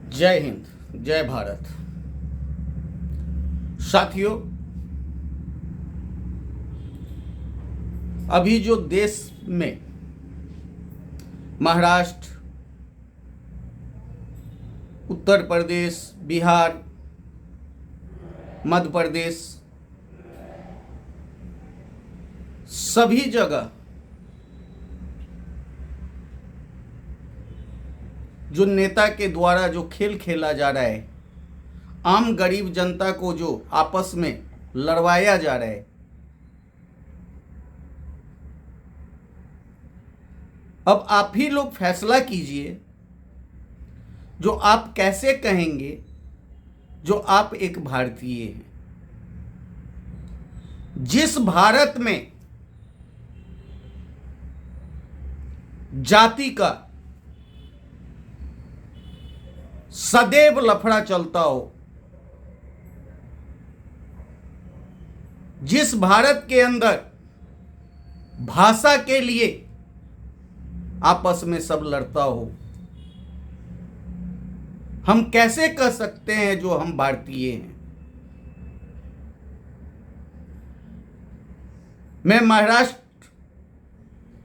जय हिंद, जय भारत। साथियों, अभी जो देश में महाराष्ट्र, उत्तर प्रदेश, बिहार, मध्य प्रदेश, सभी जगह जो नेता के द्वारा जो खेल खेला जा रहा है, आम गरीब जनता को जो आपस में लड़वाया जा रहा है, अब आप ही लोग फैसला कीजिए। जो आप कैसे कहेंगे जो आप एक भारतीय हैं। जिस भारत में जाति का सदैव लफड़ा चलता हो, जिस भारत के अंदर भाषा के लिए आपस में सब लड़ता हो, हम कैसे कह सकते हैं जो हम भारतीय हैं। मैं महाराष्ट्र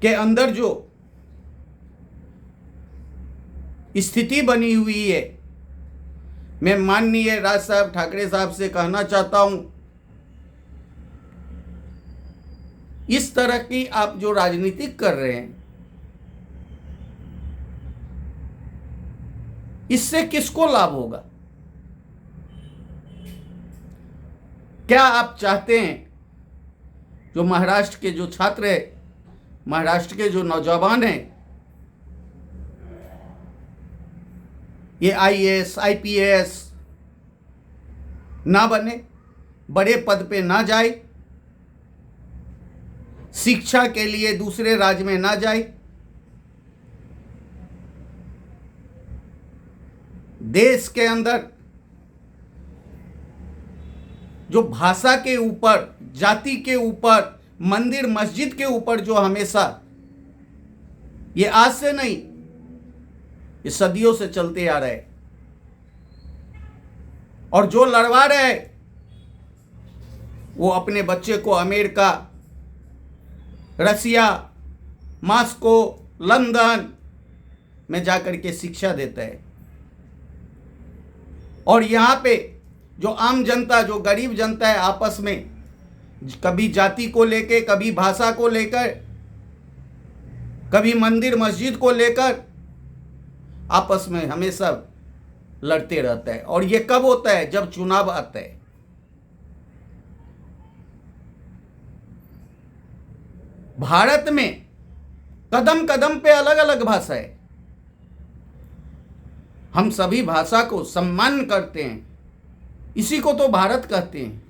के अंदर जो स्थिति बनी हुई है, मैं माननीय राज साहब ठाकरे साहब से कहना चाहता हूं, इस तरह की आप जो राजनीति कर रहे हैं, इससे किसको लाभ होगा? क्या आप चाहते हैं जो महाराष्ट्र के जो छात्र हैं, महाराष्ट्र के जो नौजवान हैं, ये आईएएस, आईपीएस ना बने, बड़े पद पे ना जाए, शिक्षा के लिए दूसरे राज्य में ना जाए, देश के अंदर जो भाषा के ऊपर, जाति के ऊपर, मंदिर मस्जिद के ऊपर जो हमेशा, ये आज से नहीं, ये सदियों से चलते आ रहे, और जो लड़वा रहे वो अपने बच्चे को अमेरिका, रसिया, मॉस्को, लंदन में जाकर के शिक्षा देता है, और यहाँ पे जो आम जनता, जो गरीब जनता है, आपस में कभी जाति को लेकर, कभी भाषा को लेकर, कभी मंदिर मस्जिद को लेकर आपस में हमेशा लड़ते रहता है। और ये कब होता है? जब चुनाव आता है। भारत में कदम कदम पे अलग अलग भाषा है। हम सभी भाषा को सम्मान करते हैं, इसी को तो भारत कहते हैं।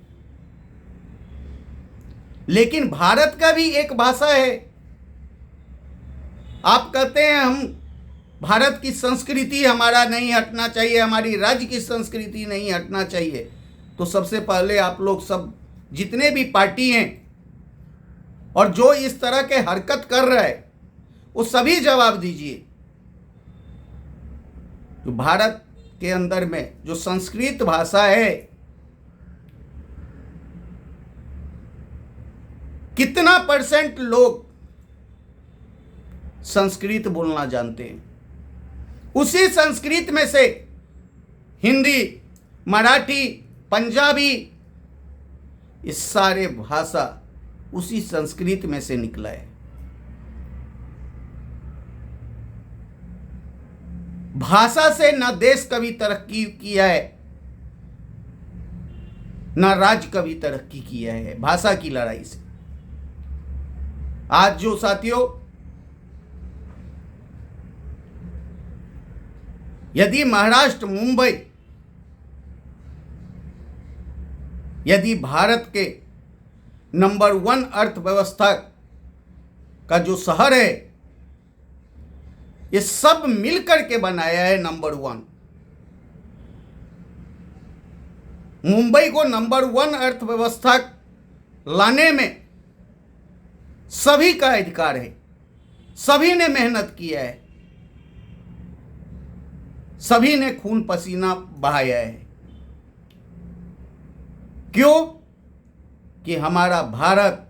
लेकिन भारत का भी एक भाषा है। आप कहते हैं हम भारत की संस्कृति हमारा नहीं हटना चाहिए, हमारी राज्य की संस्कृति नहीं हटना चाहिए। तो सबसे पहले आप लोग सब जितने भी पार्टी हैं और जो इस तरह के हरकत कर रहा है, वो सभी जवाब दीजिए। तो भारत के अंदर में जो संस्कृत भाषा है, कितना % लोग संस्कृत बोलना जानते हैं? उसी संस्कृत में से हिंदी, मराठी, पंजाबी, ये सारे भाषा उसी संस्कृत में से निकला है। भाषा से ना देश कभी तरक्की किया है, ना राज्य कभी तरक्की किया है, भाषा की लड़ाई से। आज जो साथियों, यदि महाराष्ट्र, मुंबई, यदि भारत के नंबर 1 अर्थव्यवस्था का जो शहर है, ये सब मिलकर के बनाया है नंबर 1। मुंबई को नंबर 1 अर्थव्यवस्था लाने में सभी का अधिकार है, सभी ने मेहनत किया है। सभी ने खून पसीना बहाया है। क्यों? कि हमारा भारत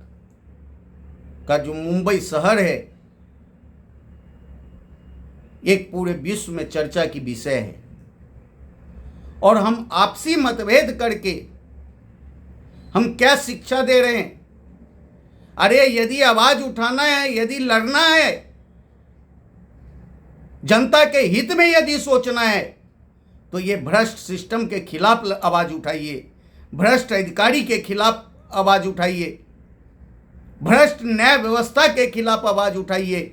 का जो मुंबई शहर है एक पूरे विश्व में चर्चा की विषय है, और हम आपसी मतभेद करके हम क्या शिक्षा दे रहे हैं? अरे यदि आवाज उठाना है, यदि लड़ना है, जनता के हित में यदि सोचना है, तो ये भ्रष्ट सिस्टम के खिलाफ आवाज उठाइए, भ्रष्ट अधिकारी के खिलाफ आवाज उठाइए, भ्रष्ट न्याय व्यवस्था के खिलाफ आवाज उठाइए,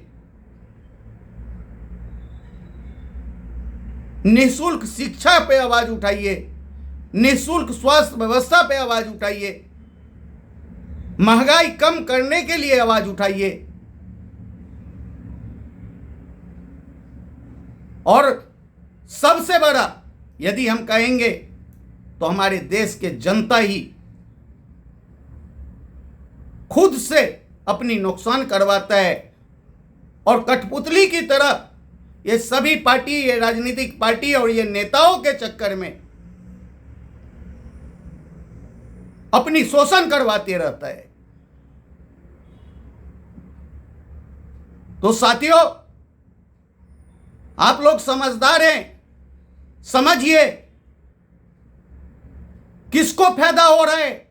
निःशुल्क शिक्षा पे आवाज उठाइए, निःशुल्क स्वास्थ्य व्यवस्था पे आवाज उठाइए, महंगाई कम करने के लिए आवाज उठाइए, और सबसे बड़ा यदि हम कहेंगे तो हमारे देश के जनता ही खुद से अपनी नुकसान करवाता है, और कठपुतली की तरह ये सभी पार्टी, ये राजनीतिक पार्टी और ये नेताओं के चक्कर में अपनी शोषण करवाते रहता है। तो साथियों, आप लोग समझदार हैं, समझिए किसको फायदा हो रहा है।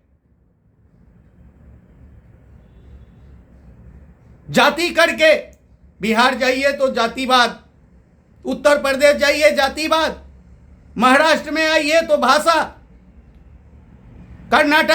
जाति करके बिहार जाइए तो जातिवाद, उत्तर प्रदेश जाइए जातिवाद, महाराष्ट्र में आइए तो भाषा, कर्नाटक